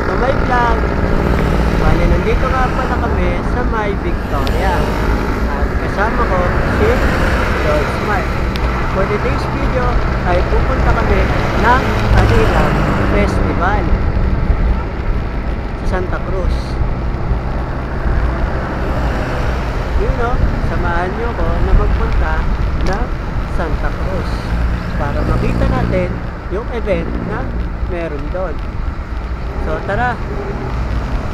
to my vlog. Bale, nandito nga pala kami sa May Victoria. At kasama ko si Lord Smart. For today's video ay pupunta kami ng Anilang Festival sa Santa Cruz. Yun o, samahan nyo ko na magpunta ng Santa Cruz para makita natin yung event na meron doon. So tara,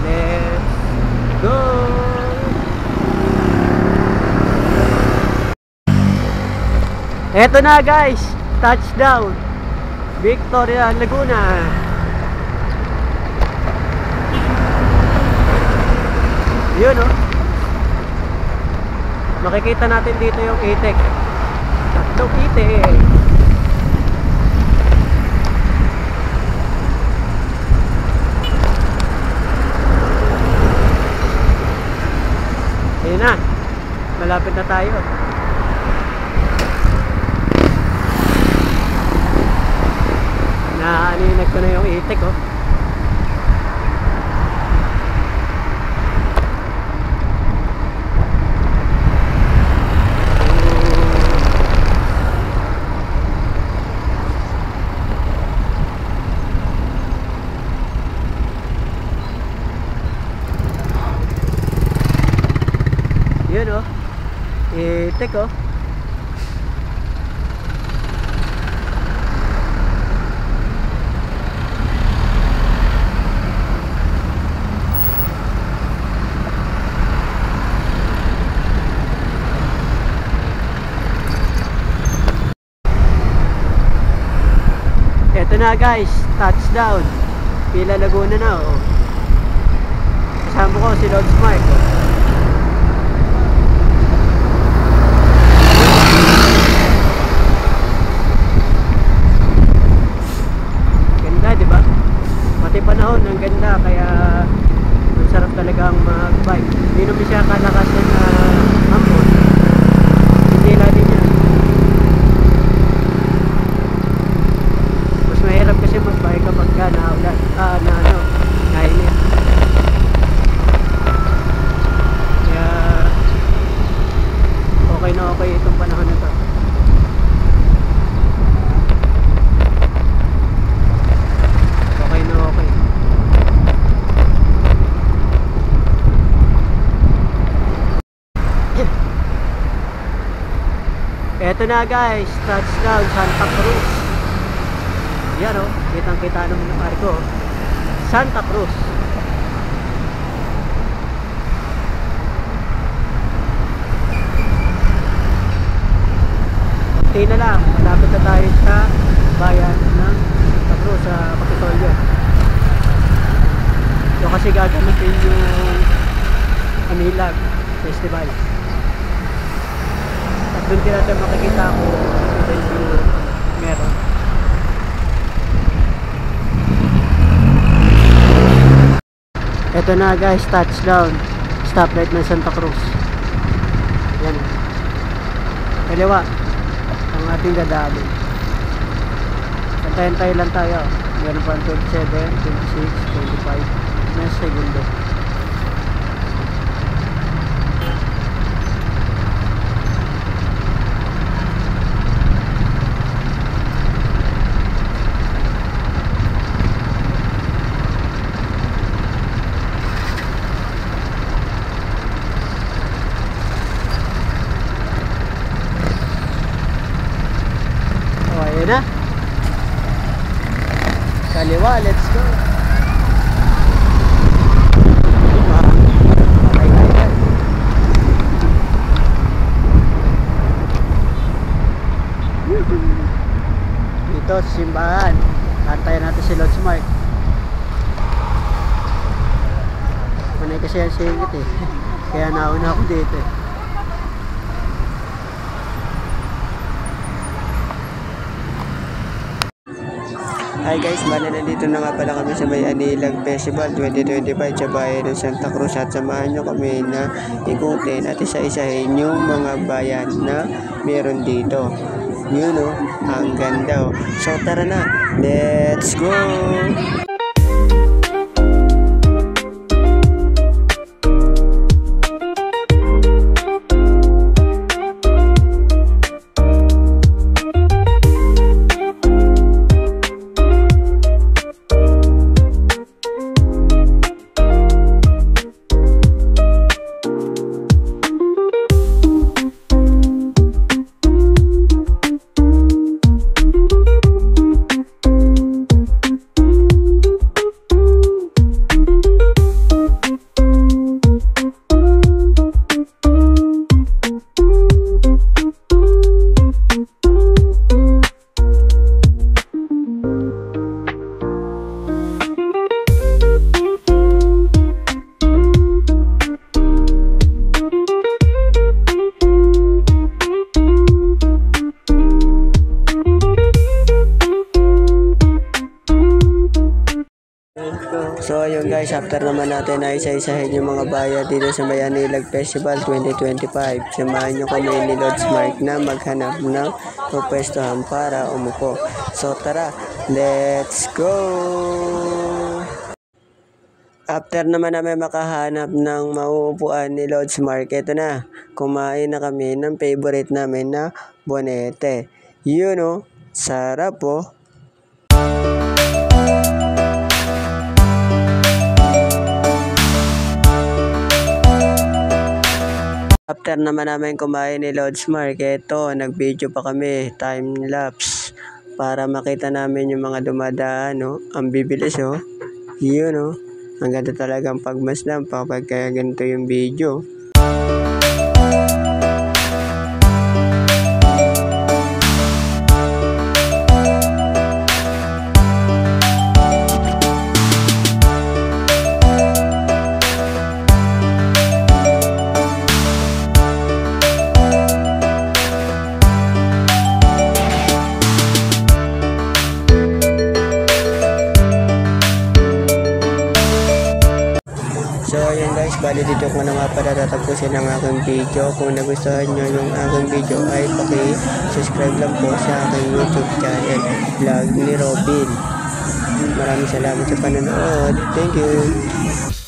let's go! Eto na guys, touchdown Victoria, Laguna. Yun o, makikita natin dito yung itik. Tatlong itik. Ayun na, malapit na tayo. Naaninag ko na yung itik oh. Yun oh, itik oh. Eto na guys, touchdown Pila Laguna na oh. Kasama ko si Lord Smart oh. Panahon ng ganda, kaya masarap talagang mag-bike. Hindi naman siya kalakas ng ambon. Hindi natin yan. Mas mahirap kasi mag-bike kapag naulan. Nainit. Kaya okay na okay itong panahon na to. Eto na guys, touchdown Santa Cruz. Yan o, kitang kita naman ng arko. Santa Cruz. Kunti na lang, malapit na tayo sa bayan ng Santa Cruz sa Kapitolyo. So kasi gagamitin yung Anilang Festival. Doon din natin makikita ko yung meron. Ito na guys, touchdown stoplight ng Santa Cruz. Yan. Kaliwa ang ating dadaanin. Antayin lang tayo. Meron pa 27, 26, 25 na segundo. Na kaliwa, let's go. Dito simbahan, antayin natin si Lord Smart. Panay kasi ang singit eh, kaya nauna ako dito eh. Hi guys, bali nandito na nga pala kami sa May Anilang Festival 2025 sa bayan ng Santa Cruz at samahan nyo kami na ikutin at isa-isahin yung mga bayan na meron dito. Yun o, ang ganda o. So tara na, let's go! So ayun guys, after naman natin na isa-isahin yung mga bayad dito sa Mayanilag Festival 2025. Samahan nyo kami ni Lods Mark na maghanap ng pupwestuhan para umupo. So tara, let's go! After naman namin makahanap ng mauupuan ni Lods Mark, ito na, kumain na kami ng favorite namin na bonete. Yun o, sarap o. After naman namin kumain ni Lods Mark, ito, nag-video pa kami, time-lapse, para makita namin yung mga dumadaan, no? Ang bibilis, oh. Yun, oh. Ang ganda talagang pagmasdan kapag kaya ganito yung video. So ayun guys, bali dito ko na nga pala tatapusin ang aking video. Kung nagustuhan nyo yung aking video ay paki-subscribe lang po sa aking YouTube channel, Vlog ni Robin. Maraming salamat sa panonood. Thank you.